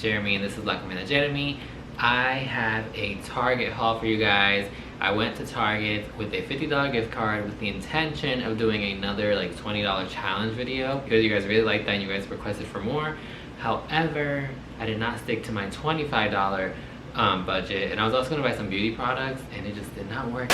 Jeremy and this is Jeremie. I have a Target haul for you guys. I went to Target with a $50 gift card with the intention of doing another like $20 challenge video because you guys really liked that and you guys requested for more. However, I did not stick to my $25 budget, and I was also going to buy some beauty products and it just did not work.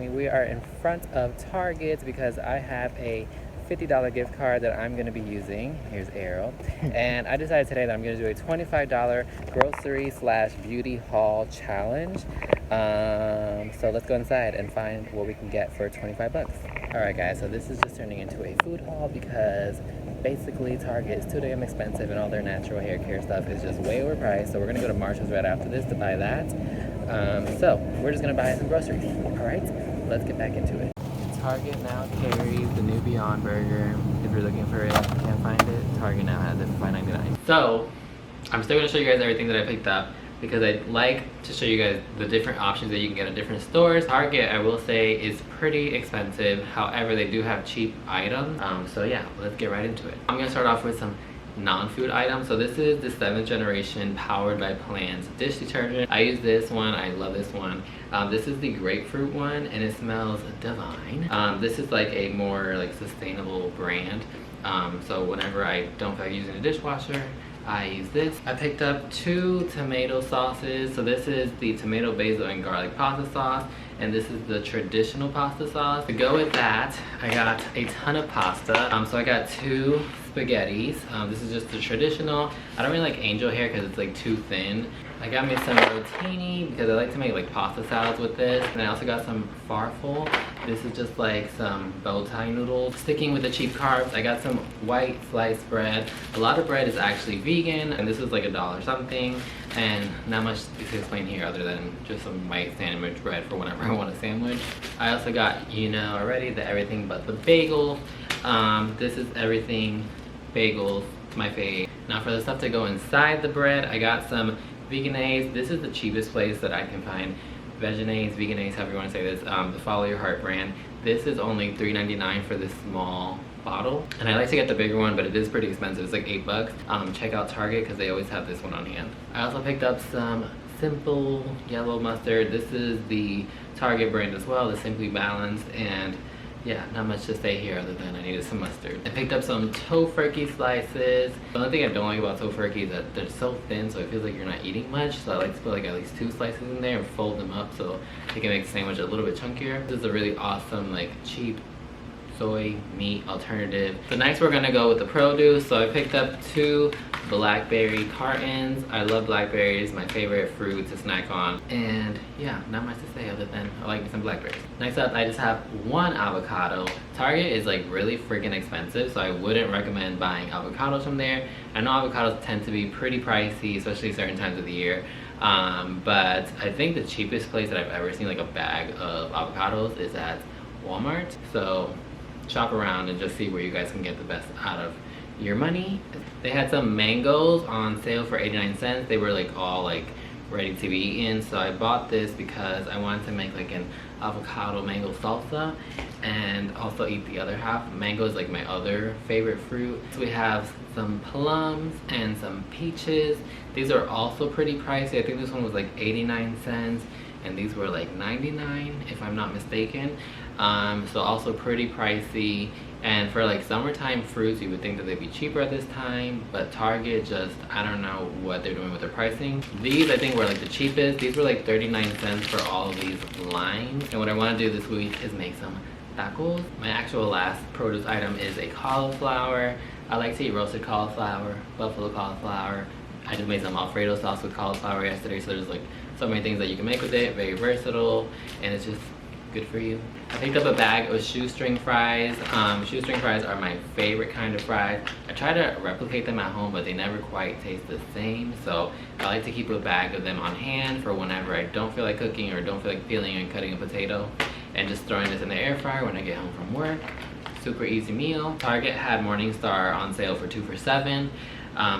We are in front of Target because I have a $50 gift card that I'm going to be using. Here's Errol. And I decided today that I'm going to do a $25 grocery / beauty haul challenge. So let's go inside and find what we can get for 25 bucks. Alright guys, so this is just turning into a food haul because basically Target is too damn expensive and all their natural hair care stuff is just way overpriced. So we're going to go to Marshall's right after this to buy that. So we're just going to buy some groceries. Alright, let's get back into it. Target now carries the new Beyond Burger. If you're looking for it and can't find it, Target now has it for $5.99. So I'm still going to show you guys everything that I picked up because I'd like to show you guys the different options that you can get at different stores. Target, I will say, is pretty expensive. However, they do have cheap items. So yeah, let's get right into it. I'm going to start off with some non-food items. So this is the 7th generation powered by plants dish detergent. I use this one. I love this one. This is the grapefruit one and it smells divine. This is like a more like sustainable brand. So whenever I don't feel like using a dishwasher, I use this. I picked up 2 tomato sauces. So this is the tomato, basil, and garlic pasta sauce, and this is the traditional pasta sauce. To go with that, I got a ton of pasta. So I got 2 spaghettis. This is just the traditional. I don't really like angel hair because it's like too thin. I got me some rotini because I like to make like pasta salads with this. And I also got some farfalle. This is just like some bow tie noodles. Sticking with the cheap carbs, I got some white sliced bread. A lot of bread is actually vegan, and this was like $1 something. And not much to explain here other than just some white sandwich bread for whenever I want a sandwich. I also got, you know already, the everything but the bagel. This is everything bagels, my fave. Now for the stuff to go inside the bread, I got some Vegenaise. This is the cheapest place that I can find Vegenaise, Vegenaise, however you want to say this, the Follow Your Heart brand. This is only $3.99 for this small bottle, and I like to get the bigger one, but it is pretty expensive. It's like $8. Check out Target because they always have this one on hand. I also picked up some simple yellow mustard. This is the Target brand as well, the Simply Balanced, and yeah, not much to say here other than I needed some mustard. I picked up some tofurkey slices. The only thing I don't like about tofurkey is that they're so thin, so it feels like you're not eating much. So I like to put like at least 2 slices in there and fold them up so they can make the sandwich a little bit chunkier. This is a really awesome, like, cheap soy meat alternative. So next we're gonna go with the produce. So I picked up 2 blackberry cartons. I love blackberries, my favorite fruit to snack on. And yeah, not much to say other than I like me some blackberries. Next up, I just have 1 avocado. Target is like really freaking expensive, so I wouldn't recommend buying avocados from there. I know avocados tend to be pretty pricey, especially certain times of the year. But I think the cheapest place that I've ever seen like a bag of avocados is at Walmart. So shop around and just see where you guys can get the best out of your money. They had some mangoes on sale for 89 cents. They were like all like ready to be eaten, so I bought this because I wanted to make like an avocado mango salsa and also eat the other half. Mango is like my other favorite fruit. So we have some plums and some peaches. These are also pretty pricey. I think this one was like 89 cents and these were like 99 if I'm not mistaken. So also pretty pricey, and for like summertime fruits you would think that they'd be cheaper at this time, but Target just, I don't know what they're doing with their pricing. These I think were like the cheapest. These were like 39 cents for all of these lines, and what I want to do this week is make some tacos. My actual last produce item is a cauliflower. I like to eat roasted cauliflower, buffalo cauliflower. I just made some Alfredo sauce with cauliflower yesterday, so there's like so many things that you can make with it. Very versatile, and it's just good for you. I picked up a bag of shoestring fries. Shoestring fries are my favorite kind of fries. I try to replicate them at home, but they never quite taste the same. So I like to keep a bag of them on hand for whenever I don't feel like cooking or don't feel like peeling and cutting a potato, and just throwing this in the air fryer when I get home from work. Super easy meal. Target had Morningstar on sale for 2 for $7.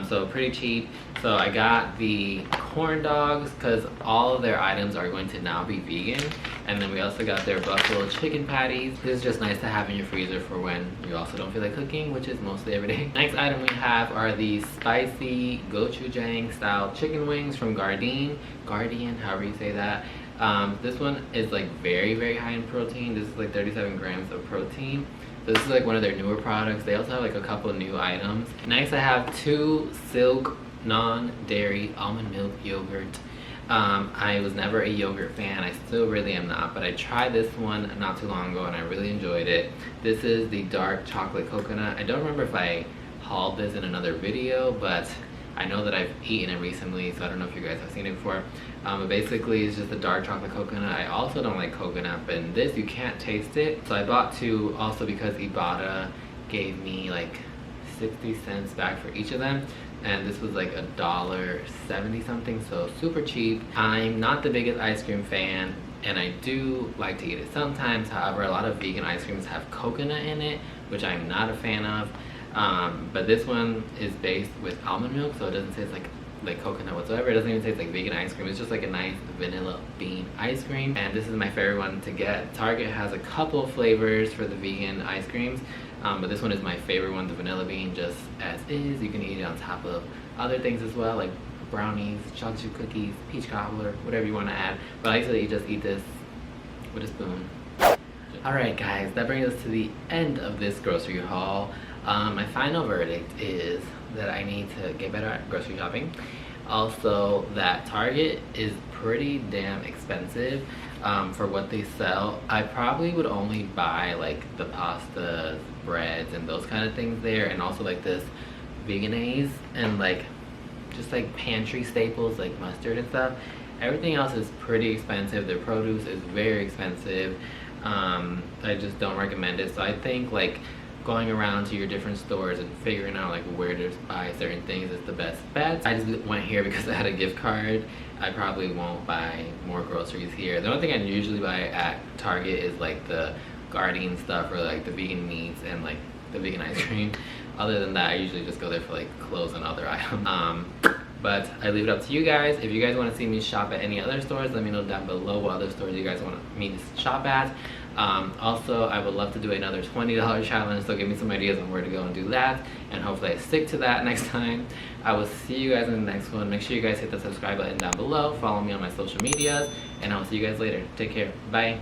So pretty cheap. So I got the corn dogs because all of their items are going to now be vegan, And then we also got their buffalo chicken patties. This is just nice to have in your freezer for when you also don't feel like cooking, which is mostly every day. Next item we have are these spicy gochujang style chicken wings from Guardian, however you say that. This one is like very high in protein. This is like 37 grams of protein. This is like one of their newer products. They also have like a couple of new items. Next I have 2 Silk non-dairy almond milk yogurt. I was never a yogurt fan. I still really am not, but I tried this one not too long ago and I really enjoyed it. This is the dark chocolate coconut. I don't remember if I hauled this in another video, but I know that I've eaten it recently, so I don't know if you guys have seen it before. But basically it's just a dark chocolate coconut. I also don't like coconut, but in this you can't taste it. So I bought 2 also because IBOTTA gave me like 60 cents back for each of them. And this was like $1.70 something, so super cheap. I'm not the biggest ice cream fan, and I do like to eat it sometimes. However, a lot of vegan ice creams have coconut in it, which I'm not a fan of. But this one is based with almond milk, so it doesn't taste like coconut whatsoever. It doesn't even taste like vegan ice cream. It's just like a nice vanilla bean ice cream, and this is my favorite one to get. Target has a couple of flavors for the vegan ice creams, but this one is my favorite one, the vanilla bean, just as is. You can eat it on top of other things as well, like brownies, chocolate chip cookies, peach cobbler, whatever you want to add. But I usually just eat this with a spoon. Alright guys, that brings us to the end of this grocery haul. My final verdict is that I need to get better at grocery shopping. Also, that Target is pretty damn expensive for what they sell. I probably would only buy like the pastas, breads, and those kind of things there, and also like this veganese and like just like pantry staples like mustard and stuff. Everything else is pretty expensive. Their produce is very expensive. I just don't recommend it. So I think like going around to your different stores and figuring out like where to buy certain things is the best bet. I just went here because I had a gift card. I probably won't buy more groceries here. The only thing I usually buy at Target is like the Guardian stuff or like the vegan meats and like the vegan ice cream. Other than that, I usually just go there for like clothes and other items. But I leave it up to you guys. If you guys want to see me shop at any other stores, let me know down below what other stores you guys want me to shop at. Also, I would love to do another $20 challenge, so give me some ideas on where to go and do that, and hopefully I stick to that next time. I will see you guys in the next one. Make sure you guys hit the subscribe button down below, follow me on my social medias, and I'll see you guys later. Take care. Bye.